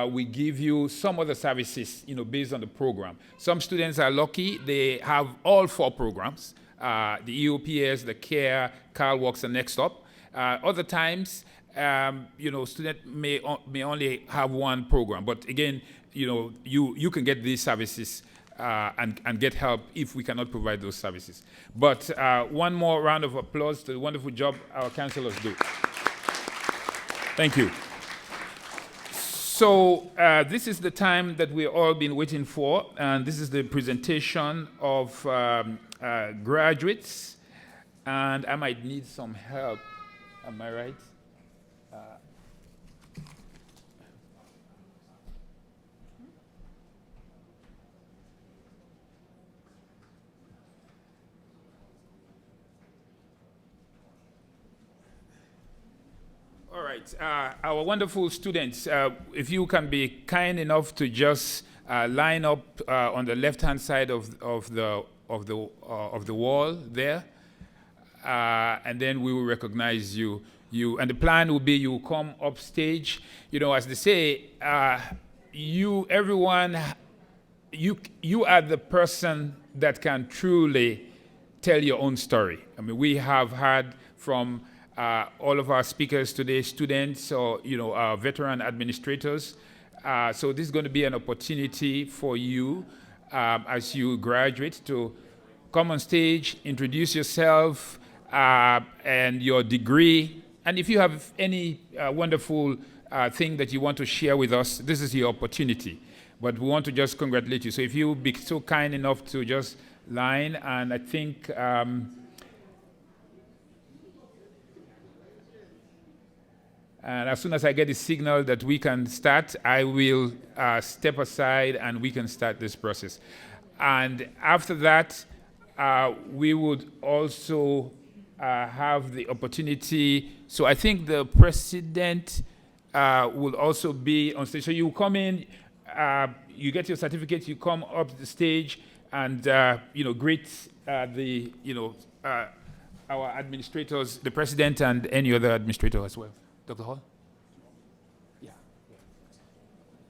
We give you some other services, based on the program. Some students are lucky; they have all 4 programs: the EOPS, the CARE, CalWorks, and Next Up. Other times, student may only have 1 program. But again, you can get these services and get help if we cannot provide those services. But one more round of applause to the wonderful job our counselors do. Thank you. So this is the time that we've all been waiting for, and this is the presentation of graduates. And I might need some help. Am I right? All right, our wonderful students, if you can be kind enough to just line up on the left-hand side of the wall there, and then we will recognize you. And the plan will be you come up stage. As they say, you are the person that can truly tell your own story. I mean, we have heard from all of our speakers today, students or veteran administrators. So this is going to be an opportunity for you as you graduate to come on stage, introduce yourself and your degree. And if you have any wonderful thing that you want to share with us, this is your opportunity. But we want to just congratulate you. So if you be so kind enough to just line, and I think and as soon as I get the signal that we can start, I will step aside and we can start this process. And after that, we would also have the opportunity. So I think the president will also be on stage. So you come in, you get your certificate, you come up the stage, and greet our administrators, the president, and any other administrator as well. Dr. Hall? Yeah.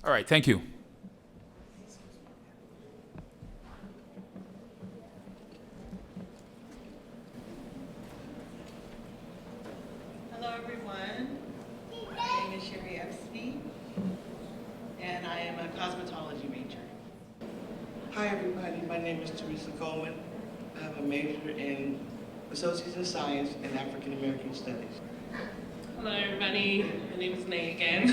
All right, thank you. Hello, everyone. My name is Sherry Epstein, and I am a cosmetology major. Hi, everybody. My name is Teresa Coleman. I have a major in Associates in Science and African American Studies. Hello, everybody. My name is Nay again.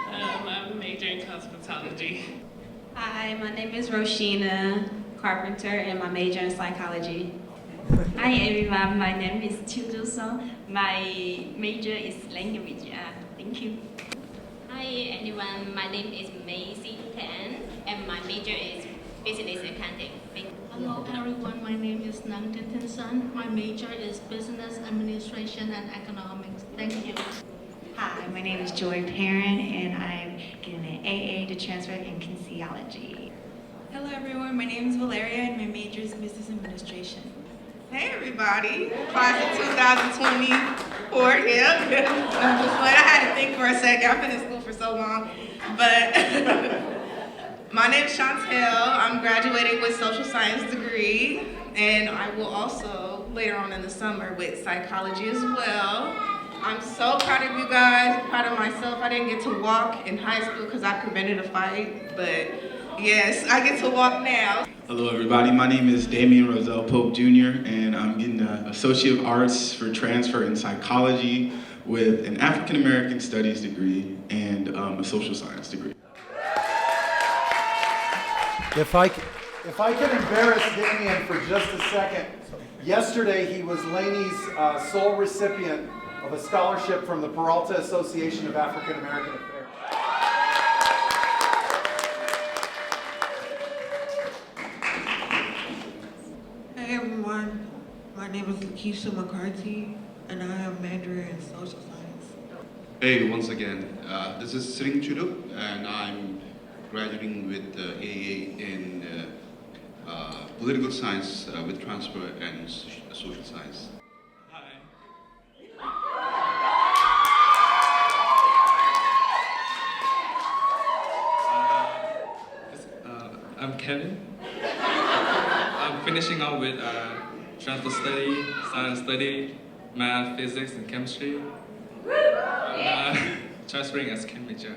I'm a major in cosmetology. Hi, my name is Roshina Carpenter, and my major in psychology. Hi, everyone. My name is Chiu Song. My major is language. Thank you. Hi, everyone. My name is Macy Tan, and my major is business accounting. Hello, everyone. My name is Nang Tin Sun. My major is business administration and economics. Thank you. Hi, my name is Joy Perrin, and I'm getting an AA to transfer in kinesiology. Hello, everyone. My name is Valeria, and my major is business administration. Hey, everybody. Class of 2024. Yeah. I had to think for a second. I've been in school for so long. But my name is Chantel. I'm graduating with social science degree, and I will also later on in the summer with psychology as well. I'm so proud of you guys, proud of myself. I didn't get to walk in high school because I prevented a fight, but yes, I get to walk now. Hello, everybody. My name is Damian Roselle Pope Jr., and I'm getting an Associate of Arts for transfer in psychology with an African American Studies degree and a social science degree. If I can embarrass Damian for just a second, Yesterday, he was Laney's sole recipient of a scholarship from the Peralta Association of African American Affairs. Hey everyone, my name is Lakeisha McCarthy, and I am major in social science. Hey, once again, this is Sring Chuduk, and I'm graduating with AA in political science with transfer and social science. I'm Kevin. I'm finishing up with transfer study, science study, math, physics, and chemistry. Transferring as chem major.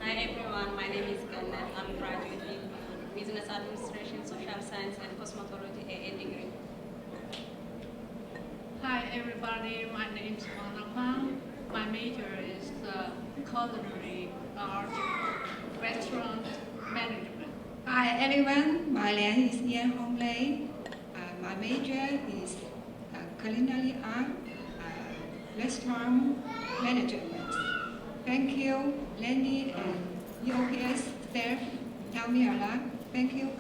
Hi everyone, my name is Ganna. I'm graduating Business Administration, Social Science, and Cosmetology AA degree. Hi everybody, my name is Wang Huang. My major is culinary art, restaurant management. Hi everyone, my name is Yan Hong Lei. My major is culinary art, restaurant management. Thank you, Laney and EOPS staff. Tell me a lot. Thank you.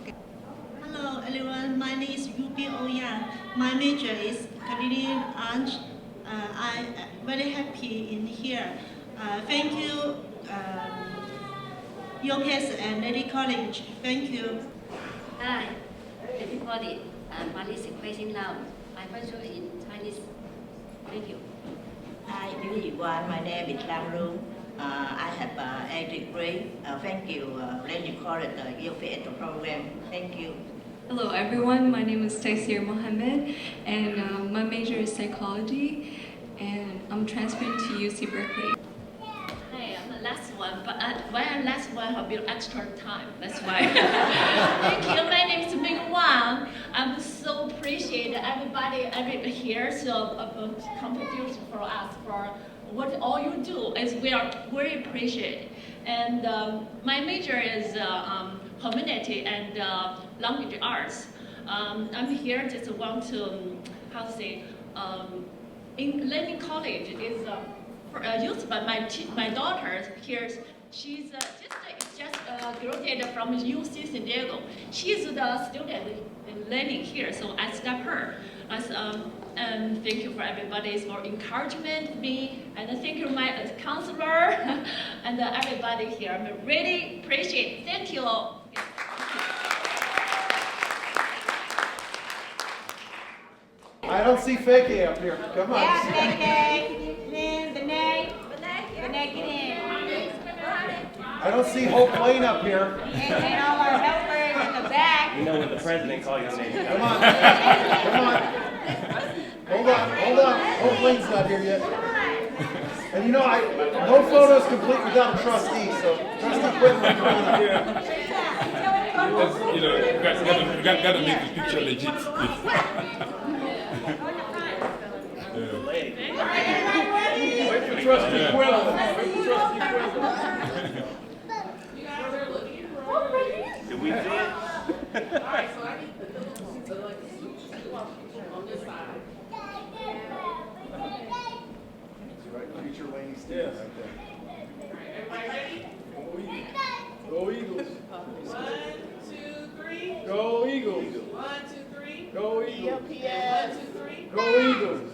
Hello everyone, my name is Yubi Oya. My major is culinary art. I'm very happy in here. Thank you, EOPS and Laney College. Thank you. Hi, everybody. My name is Crazy Lam. I graduate in Chinese. Thank you. Hi, everyone. My name is Lam Rung. I have a degree. Thank you, Laney College EOPS program. Thank you. Hello everyone, my name is Taysir Mohammed, and my major is psychology, and I'm transferring to UC Berkeley. Hey, I'm the last one, but when I'm last one, I'll be extra time. That's why. Thank you. My name is Ming Wang. I'm so appreciate everybody here so contribute for us for what all you do. Is we are very appreciate. And my major is humanity and language arts. I'm here just want to how to say in Laney College is used by my daughter here. She's just graduated from UC San Diego. She's the student learning here, so I step her. And thank you for everybody for encouragement me, and thank you my counselor and everybody here. I really appreciate it. Thank you all. I don't see Fakey up here. Come on. Yeah, Fakey. Then Benay. Benay, get in. I don't see Hope Lane up here. And all our helpers in the back. You know when the president calls your name. Come on. Come on. Hold on. Hope Lane's not here yet. And you know, no photo is complete without a trustee, so trustee Quinlan, come on up here. You know, you gotta make the picture legit. Wait for Trustee Quinlan. Did we do it? Future Laney Steve right there. Go Eagles. 1, 2, 3. Go Eagles. 1, 2, 3. Go Eagles. EOPS. 1, 2, 3. Go Eagles.